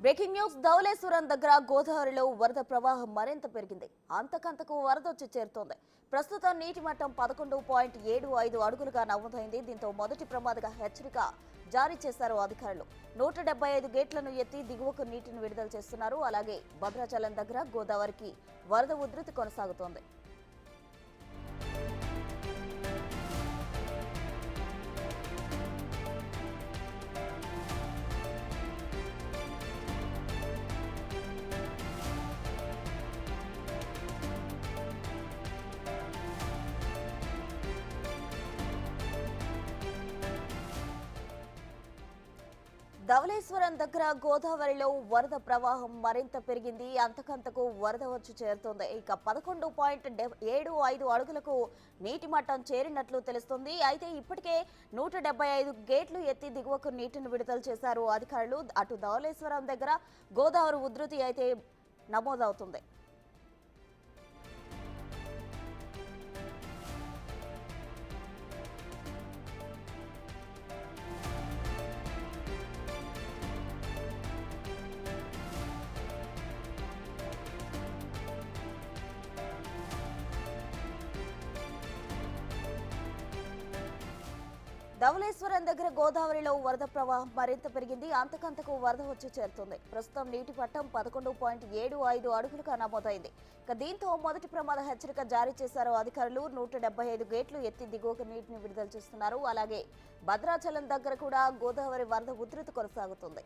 Breaking news Dhavaleswaram దగ్గర గోదావరిలో వరద ప్రవాహం మరింత పెరిగింది. అంతకంతకు వరద వచ్చి చేరుతోంది. ప్రస్తుతం నీటి మట్టం 11.75 అడుగులుగా నమోదైంది. దీంతో మొదటి ప్రమాద హెచ్చరిక జారీ చేశారు అధికారులు. 175 గేట్లను ఎత్తి దిగువకు నీటిని విడుదల చేస్తున్నారు. అలాగే భద్రాచలం దగ్గర గోదావరికి వరద ఉధృతి కొనసాగుతోంది. ధవళేశ్వరం దగ్గర గోదావరిలో వరద ప్రవాహం మరింత పెరిగింది. అంతకంతకు వరద వచ్చి చేరుతోంది. ఇక 11.75 అడుగులకు నీటి మట్టం చేరినట్లు తెలుస్తుంది. అయితే ఇప్పటికే 175 గేట్లు ఎత్తి దిగువకు నీటిని విడుదల చేశారు అధికారులు. అటు ధవళేశ్వరం దగ్గర గోదావరి ఉధృతి అయితే నమోదవుతుంది. ధవళేశ్వరం దగ్గర గోదావరిలో వరద ప్రవాహం మరింత పెరిగింది. అంతకంతకు వరద వచ్చి చేరుతుంది. ప్రస్తుతం నీటి మట్టం 11.75 అడుగులుగా నమోదైంది. దీంతో మొదటి ప్రమాద హెచ్చరిక జారీ చేశారు అధికారులు. 175 గేట్లు ఎత్తి దిగువకు నీటిని విడుదల చేస్తున్నారు. అలాగే భద్రాచలం దగ్గర కూడా గోదావరి వరద ఉధృతి కొనసాగుతుంది.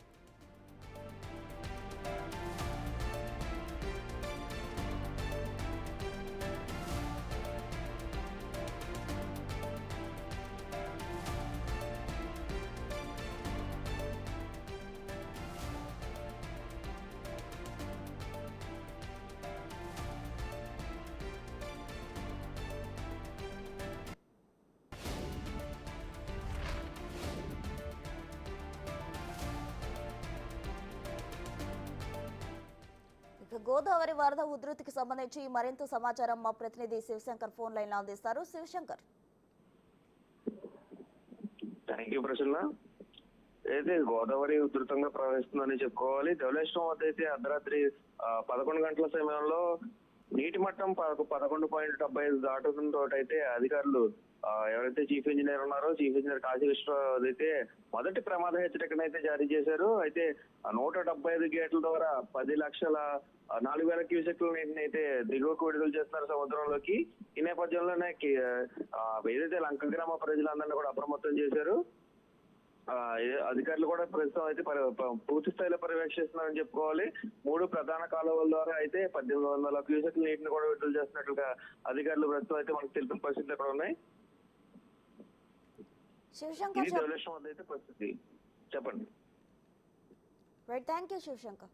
గోదావరి వరద ఉధృతికి సంబంధించి మరింత సమాచారం మా ప్రతినిధి శివశంకర్ ఫోన్ లైన్ లో అందిస్తారు. శివశంకర్. Thank you Prasanna. అయితే గోదావరి ఉధృతంగా ప్రవహిస్తుందని చెప్పుకోవాలి. ధవళేశ్వరం వద్ద అయితే అర్ధరాత్రి 11 గంటల సమయంలో నీటి మట్టం 11.75 దాటడంతో అయితే అధికారులు ఎవరైతే చీఫ్ ఇంజనీర్ ఉన్నారో చీఫ్ ఇంజనీర్ కాశీ విశ్వనాథ్ అయితే మొదటి ప్రమాద హెచ్చరికనైతే జారీ చేశారు. అయితే 175 గేట్ల ద్వారా 10,04,000 క్యూసెక్ల నీటిని అయితే దిగువకు విడుదల చేస్తున్నారు సముద్రంలోకి. ఈ నేపథ్యంలోనే ఏదైతే లంక గ్రామ ప్రజలందరినీ కూడా అప్రమత్తం చేశారు. అధికారులు కూడా ప్రస్తుతం అయితే పూర్తి స్థాయిలో పర్యవేక్షిస్తున్నారని చెప్పుకోవాలి. 3 ప్రధాన కాలువల ద్వారా అయితే 1,800 క్యూసెక్ల నీటిని కూడా విడుదల చేస్తున్నట్లుగా అధికారులు ప్రస్తుతం అయితే మనకు తెలిపిన పరిస్థితులు ఎక్కడ ఉన్నాయి. శివశంకర్ పరిస్థితి చెప్పండి. Thank you Shivshankar.